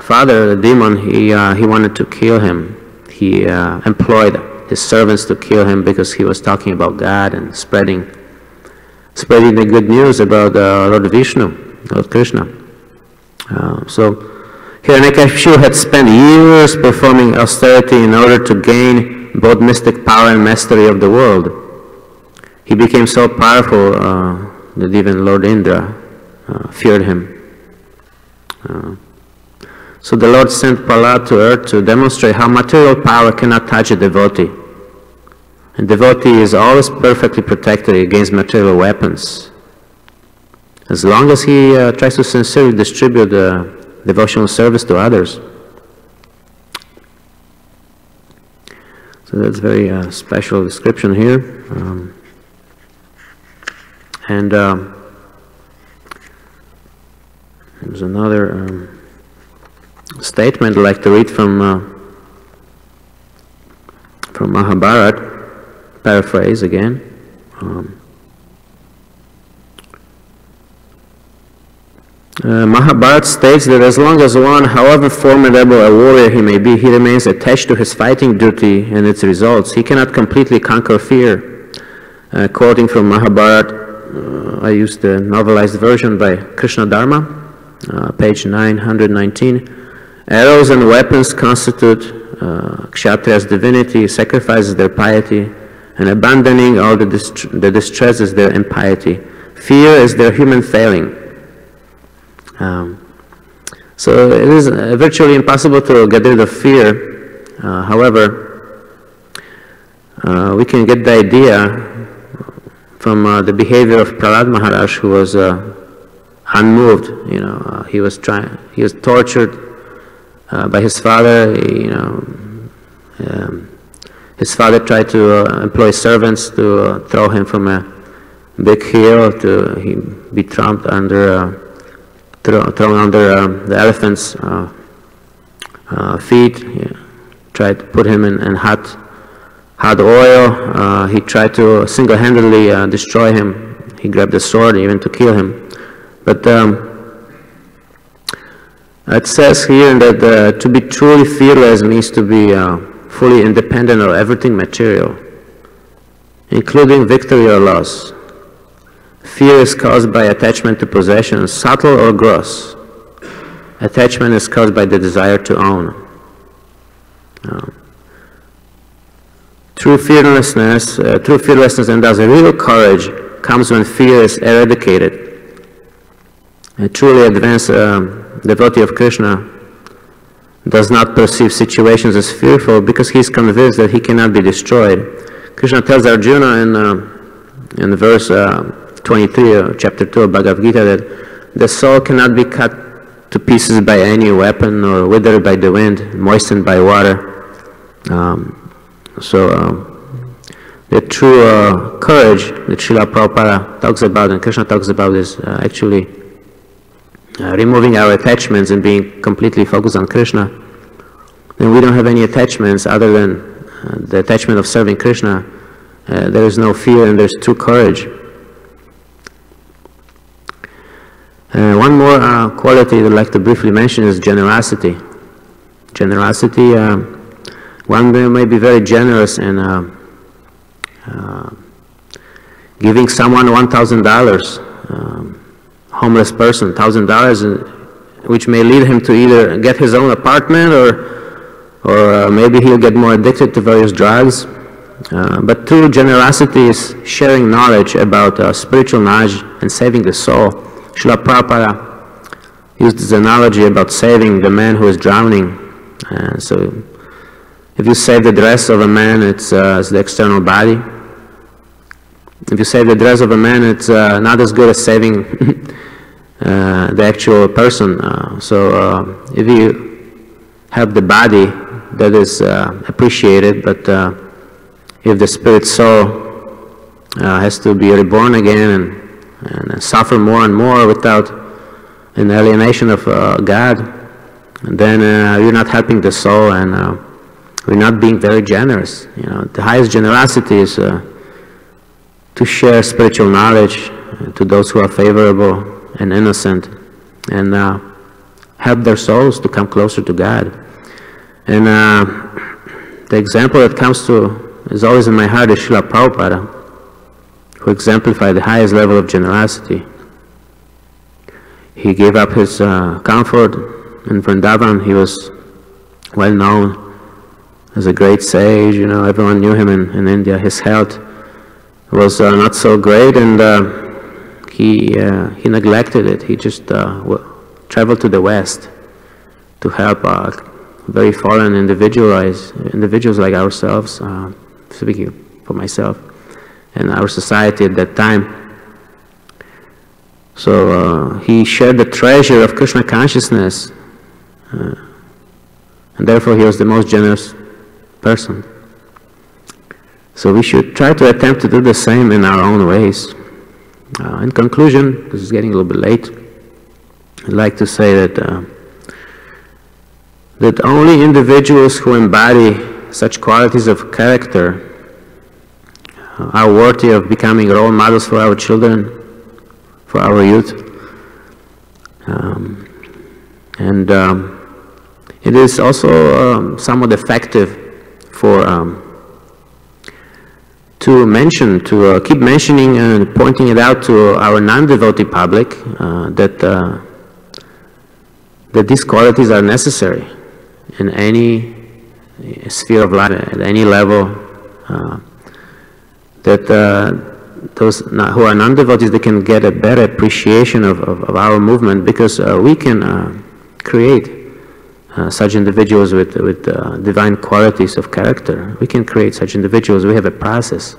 father, the demon, he wanted to kill him. He employed his servants to kill him because he was talking about God and spreading the good news about Lord Vishnu, Lord Krishna. So Hiranyakashipu had spent years performing austerity in order to gain both mystic power and mastery of the world. He became so powerful that even Lord Indra feared him. So the Lord sent Prahlad to earth to demonstrate how material power cannot touch a devotee. A devotee is always perfectly protected against material weapons, as long as he tries to sincerely distribute devotional service to others. So that's a very special description here. There's another statement I'd like to read from Mahabharata, paraphrase again. Mahabharata states that as long as one, however formidable a warrior he may be, he remains attached to his fighting duty and its results. He cannot completely conquer fear. Quoting from Mahabharata, I used the novelized version by Krishna Dharma, page 919. Arrows and weapons constitute Kshatriya's divinity, sacrifices their piety, and abandoning all the distress is their impiety. Fear is their human failing. So it is virtually impossible to get rid of fear. However, we can get the idea from the behavior of Prahlad Maharaj, who was unmoved. He was tortured by his father. His father tried to employ servants to throw him from a big hill to be thrown under the elephant's feet. He tried to put him in hot oil. He tried to single-handedly destroy him. He grabbed a sword even to kill him. But It says here that to be truly fearless means to be fully independent of everything material, including victory or loss. Fear is caused by attachment to possessions, subtle or gross. Attachment is caused by the desire to own. True fearlessness and thus real courage comes when fear is eradicated. A truly advanced devotee of Krishna does not perceive situations as fearful because he is convinced that he cannot be destroyed. Krishna tells Arjuna in verse 23 of chapter 2 of Bhagavad Gita that the soul cannot be cut to pieces by any weapon or withered by the wind, moistened by water. The true courage that Srila Prabhupada talks about and Krishna talks about is actually removing our attachments and being completely focused on Krishna. Then we don't have any attachments other than the attachment of serving Krishna. There is no fear and there's true courage. One more quality I'd like to briefly mention is generosity. Generosity, one may be very generous in giving someone $1,000, homeless person, $1,000, which may lead him to either get his own apartment or maybe he'll get more addicted to various drugs. But true generosity is sharing knowledge about spiritual knowledge and saving the soul. Srila Prabhupada used this analogy about saving the man who is drowning. So if you save the dress of a man, it's the external body. If you save the dress of a man, it's not as good as saving the actual person. If you have the body, that is appreciated, but if the spirit soul has to be reborn again and suffer more and more without an alienation of God, then you're not helping the soul and we're not being very generous. You know, the highest generosity is to share spiritual knowledge to those who are favorable and innocent and help their souls to come closer to God. And the example that comes to is always in my heart is Srila Prabhupada, who exemplified the highest level of generosity. He gave up his comfort in Vrindavan. He was well known as a great sage. You know, everyone knew him in India. His health was not so great, and he neglected it. He just traveled to the West to help very fallen individuals like ourselves, speaking for myself, and our society at that time. So he shared the treasure of Krishna consciousness, and therefore he was the most generous person. So we should try to attempt to do the same in our own ways. In conclusion, this is getting a little bit late, I'd like to say that that only individuals who embody such qualities of character are worthy of becoming role models for our children, for our youth. It is also somewhat effective for to keep mentioning and pointing it out to our non-devotee public that these qualities are necessary in any sphere of life, at any level, that those who are non-devotees, they can get a better appreciation of our movement, because we can create such individuals with divine qualities of character. We can create such individuals. We have a process.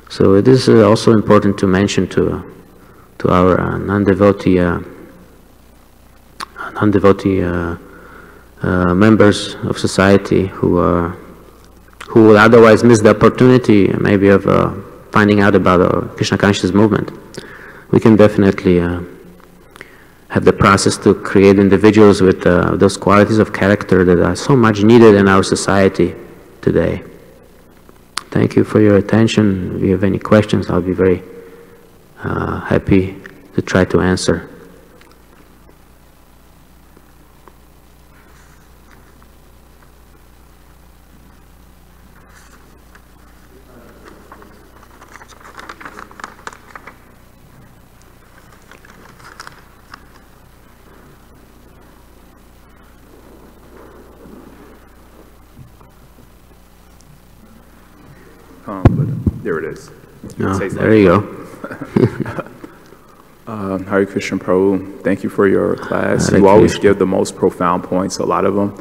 So it is also important to mention to our non-devotee members of society who will otherwise miss the opportunity maybe of finding out about our Krishna consciousness movement. We can definitely have the process to create individuals with those qualities of character that are so much needed in our society today. Thank you for your attention. If you have any questions, I'll be very happy to try to answer. but there it is. Oh, there you go. Hare Krishna Prabhu, thank you for your class. Hare You always Krishna. give the most profound points, a lot of them.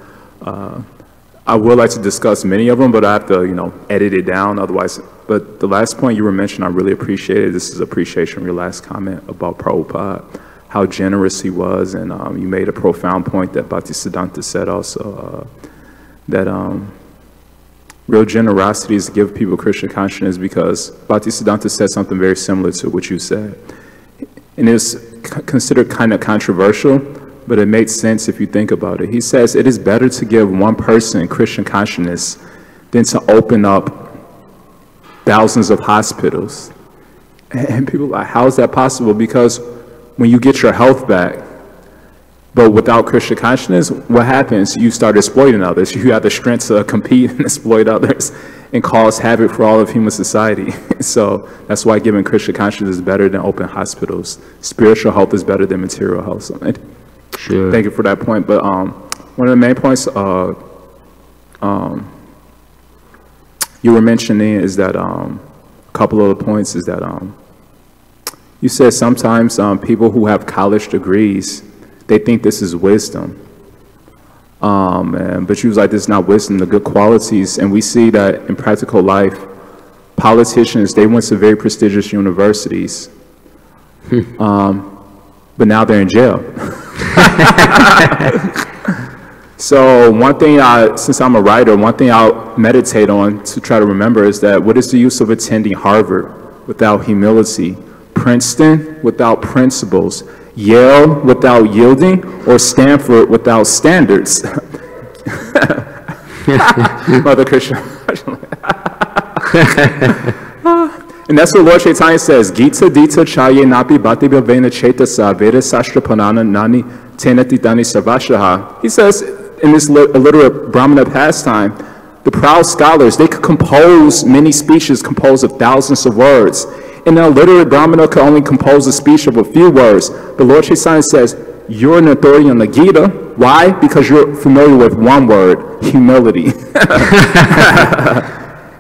I would like to discuss many of them, but I have to, edit it down otherwise. But the last point you were mentioning, I really appreciated. This is appreciation of your last comment about Prabhupada, how generous he was, and you made a profound point that Bhaktisiddhanta said also, that real generosity is to give people Krishna consciousness, because Bhaktisiddhanta said something very similar to what you said. And it's considered kind of controversial, but it makes sense if you think about it. He says it is better to give one person Krishna consciousness than to open up thousands of hospitals. And people are like, how is that possible? Because when you get your health back, but without Krishna consciousness, what happens? You start exploiting others. You have the strength to compete and exploit others and cause havoc for all of human society. So that's why giving Krishna consciousness is better than open hospitals. Spiritual health is better than material health. So, Sure. thank you for that point. But one of the main points you were mentioning is that a couple of the points is that you said sometimes people who have college degrees, they think this is wisdom. But she was like, this is not wisdom, the good qualities. And we see that in practical life, politicians, they went to very prestigious universities, but now they're in jail. So one thing, since I'm a writer, one thing I'll meditate on to try to remember is that what is the use of attending Harvard without humility, Princeton without principles, Yale without yielding, or Stanford without standards? Mother Krishna. And that's what Lord Chaitanya says. Gita dita chaye napi bhati bhavena chetasa veda sastra panana nani tenati dani sarvashaha. He says in this illiterate Brahmana pastime, the proud scholars, they could compose many speeches composed of thousands of words. And an illiterate Brahmana could only compose a speech of a few words. The Lord Chaitanya says, you're an authority on the Gita. Why? Because you're familiar with one word, humility.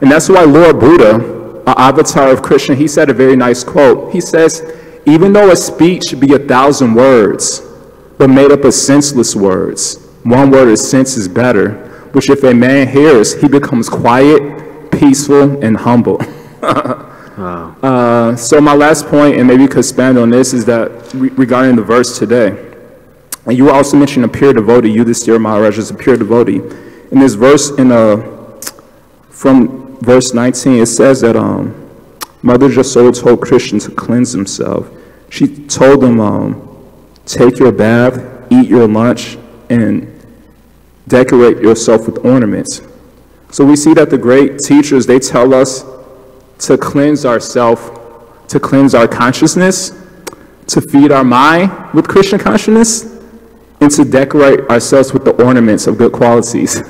And that's why Lord Buddha, an avatar of Krishna, he said a very nice quote. He says, even though a speech be 1,000 words, but made up of senseless words, one word of sense is better, which if a man hears, he becomes quiet, peaceful, and humble. Wow. So my last point, and maybe you could expand on this, is that regarding the verse today, and you also mentioned a pure devotee, Yudhishthira Maharaj is a pure devotee. In this verse, from verse 19, it says that Mother Jasoda told Krishna to cleanse himself. She told him, take your bath, eat your lunch, and decorate yourself with ornaments. So we see that the great teachers, they tell us to cleanse ourselves, to cleanse our consciousness, to feed our mind with Krishna consciousness, and to decorate ourselves with the ornaments of good qualities.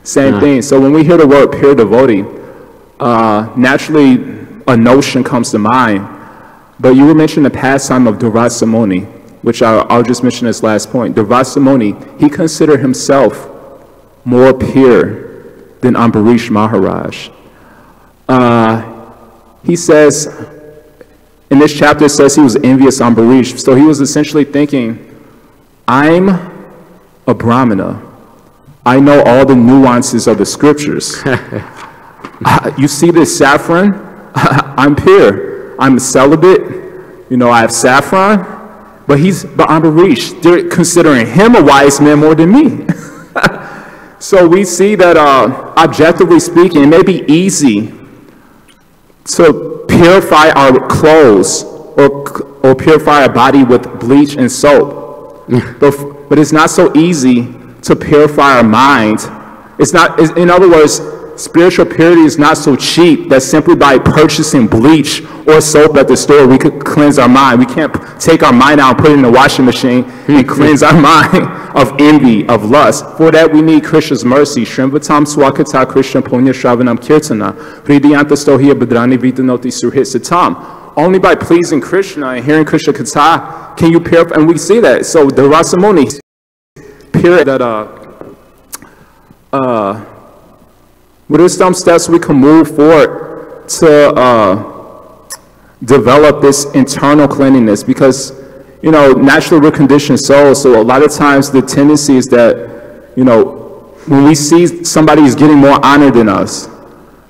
Same thing. So when we hear the word pure devotee, naturally a notion comes to mind. But you were mentioning the pastime of Durvasa Muni, which I'll just mention this last point. Durvasa Muni, he considered himself more pure than Ambarish Maharaj. He says, in this chapter it says he was envious Ambarish. So he was essentially thinking, I'm a Brahmana. I know all the nuances of the scriptures. You see this saffron? I'm pure. I'm celibate. I have saffron. But Ambarish, they're considering him a wise man more than me. So we see that objectively speaking, it may be easy to purify our clothes or purify our body with bleach and soap. But it's not so easy to purify our mind. In other words, spiritual purity is not so cheap that simply by purchasing bleach or soap at the store, we could cleanse our mind. We can't take our mind out and put it in the washing machine and cleanse our mind of envy, of lust. For that, we need Krishna's mercy. Shrimvatam swakata Krishna punya shravanam kirtana. Hridiyanta stohiya bhadrani vitanoti surhit satam. Only by pleasing Krishna and hearing Krishna Katha can you purify, and we see that. So the Rasamuni, pure that what are some steps we can move forward to develop this internal cleanliness, because, you know, naturally we're conditioned souls, so a lot of times the tendency is that, you know, when we see somebody is getting more honor than us,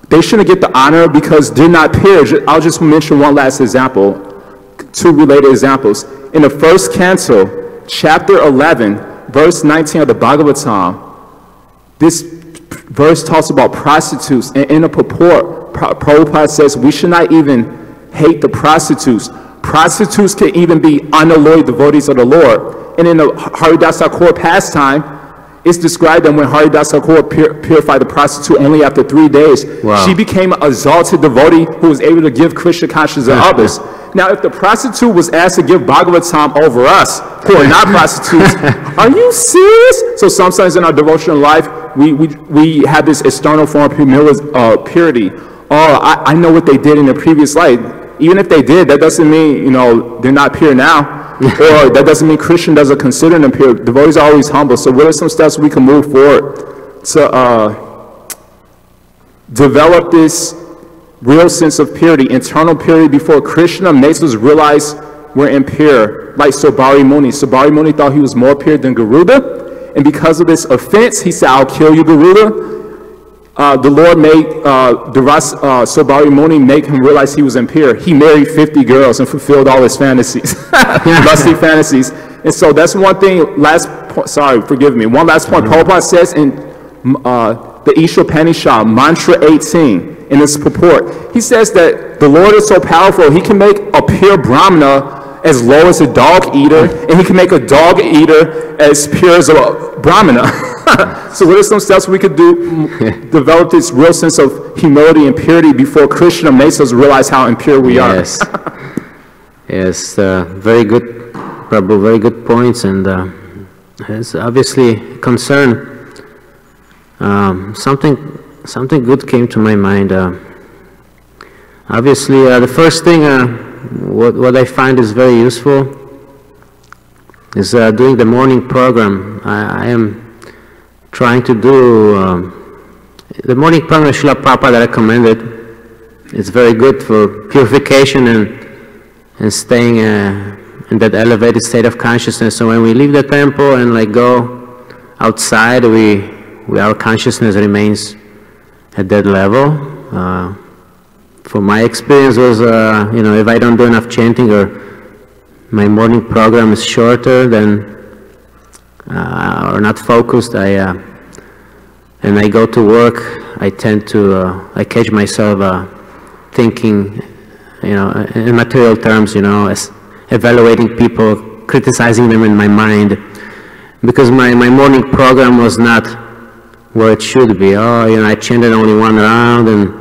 they shouldn't get the honor because they're not peers. I'll just mention one last example, two related examples. In the first canto, chapter 11, verse 19 of the Bhagavatam, this verse talks about prostitutes, and in a purport, Prabhupada says we should not even hate the prostitutes. Prostitutes can even be unalloyed devotees of the Lord. And in the Haridasa Kaur pastime, it's described that when Haridasa Kaur purified the prostitute only after 3 days, wow, she became an exalted devotee who was able to give Krishna consciousness to others. Now, if the prostitute was asked to give Bhagavatam over us, who are not prostitutes, are you serious? So sometimes in our devotional life, we have this external form of purity. Oh, I know what they did in their previous life. Even if they did, that doesn't mean, you know, they're not pure now. Or that doesn't mean Christian doesn't consider them pure. Devotees are always humble. So what are some steps we can move forward to develop this real sense of purity, internal purity before Krishna makes us realize we're impure? Like Sabari Muni. Sabari Muni thought he was more pure than Garuda. And because of this offense, he said, I'll kill you, Garuda. The Lord made Sabari Muni make him realize he was impure. He married 50 girls and fulfilled all his fantasies, lusty fantasies. And so that's one thing, one last point Prabhupada says in the Ishopanishad, mantra 18, in its purport, he says that the Lord is so powerful, he can make a pure Brahmana as low as a dog eater, and he can make a dog eater as pure as a Brahmana. So what are some steps we could do, develop this real sense of humility and purity before Krishna makes us realize how impure we are? Yes, very good, Prabhu, very good points, and it's obviously concern. Something good came to my mind. Obviously, the first thing, what I find is very useful is doing the morning program. I am trying to do the morning program Srila Prabhupada recommended. It's very good for purification and staying in that elevated state of consciousness. So when we leave the temple and like go outside, our consciousness remains at that level. For my experience was, you know, if I don't do enough chanting or my morning program is shorter than or not focused, and I go to work, I tend to, I catch myself thinking, you know, in material terms, you know, as evaluating people, criticizing them in my mind, because my morning program was not where it should be. Oh, you know, I chanted only one round and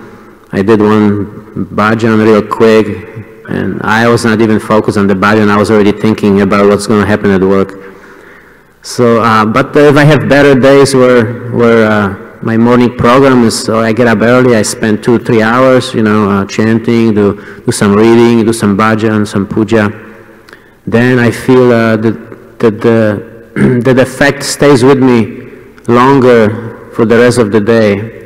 I did one bhajan real quick, and I was not even focused on the bhajan, I was already thinking about what's going to happen at work. So, but if I have better days where my morning program is, so I get up early, I spend 2-3 hours, you know, chanting, do some reading, do some bhajan, some puja, then I feel that the effect stays with me longer for the rest of the day.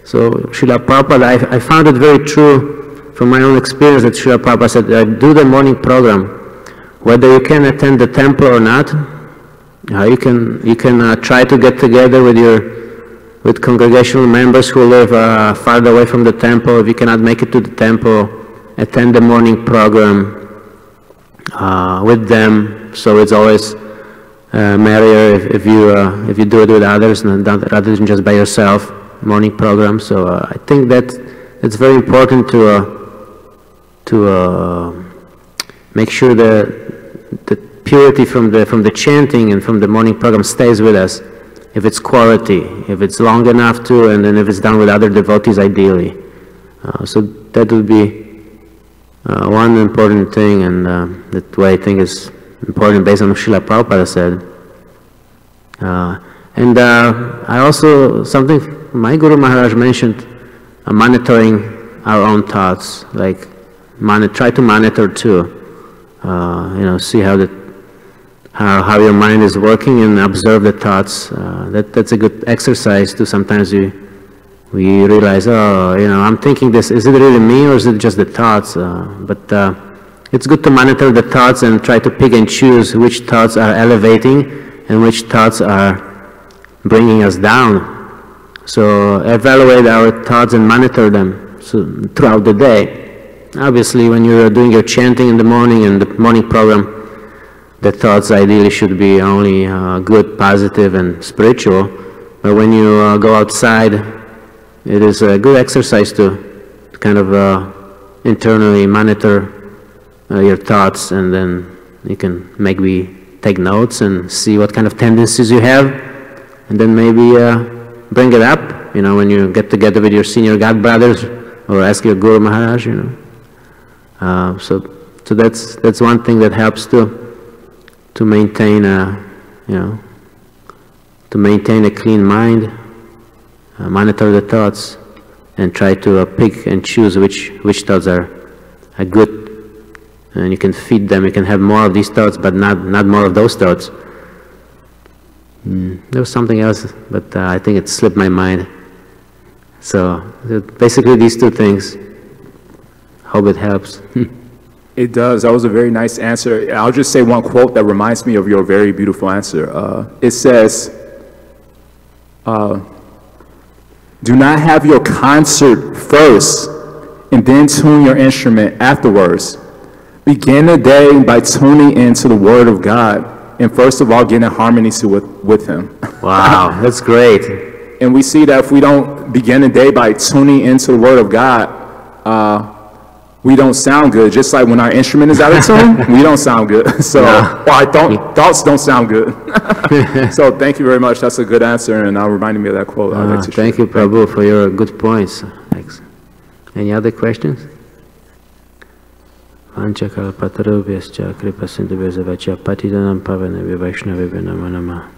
So Srila Prabhupada, I found it very true from my own experience that Srila Prabhupada said, do the morning program. Whether you can attend the temple or not, you can try to get together with congregational members who live farther away from the temple. If you cannot make it to the temple, attend the morning program with them. So it's always merrier if you do it with others rather than just by yourself. Morning program. So I think that it's very important to make sure the purity from the chanting and from the morning program stays with us. If it's quality, if it's long enough to, and then if it's done with other devotees, ideally. So that would be one important thing, and that way I think is important based on what Srila Prabhupada said. And I also, something my Guru Maharaj mentioned, monitoring our own thoughts, like try to monitor too, you know, see how your mind is working and observe the thoughts. That's a good exercise too. Sometimes we we realize, oh, you know, I'm thinking this, is it really me or is it just the thoughts? But it's good to monitor the thoughts and try to pick and choose which thoughts are elevating and which thoughts are bringing us down. So evaluate our thoughts and monitor them throughout the day. Obviously, when you're doing your chanting in the morning and the morning program, the thoughts ideally should be only good, positive, and spiritual. But when you go outside, it is a good exercise to kind of internally monitor your thoughts, and then you can maybe take notes and see what kind of tendencies you have, and then maybe bring it up, you know, when you get together with your senior God brothers, or ask your Guru Maharaj, you know. So that's one thing that helps to maintain you know, to maintain a clean mind, monitor the thoughts, and try to pick and choose which thoughts are good, and you can feed them. You can have more of these thoughts, but not more of those thoughts. There was something else, but I think it slipped my mind. So basically these two things. Hope it helps. It does. That was a very nice answer. I'll just say one quote that reminds me of your very beautiful answer. It says, do not have your concert first and then tune your instrument afterwards. Begin the day by tuning into the Word of God, and first of all, get in harmony with Him. Wow, that's great. And we see that if we don't begin the day by tuning into the Word of God, we don't sound good. Just like when our instrument is out of tune, we don't sound good. So our thoughts don't sound good. So thank you very much. That's a good answer, and reminded me of that quote. Thank you, Prabhu, for your good points. Thanks. Any other questions? Vanchakalpatarubhyascha kripasintu patidhanam pavanebhyo vaishnavebhyo namo namah.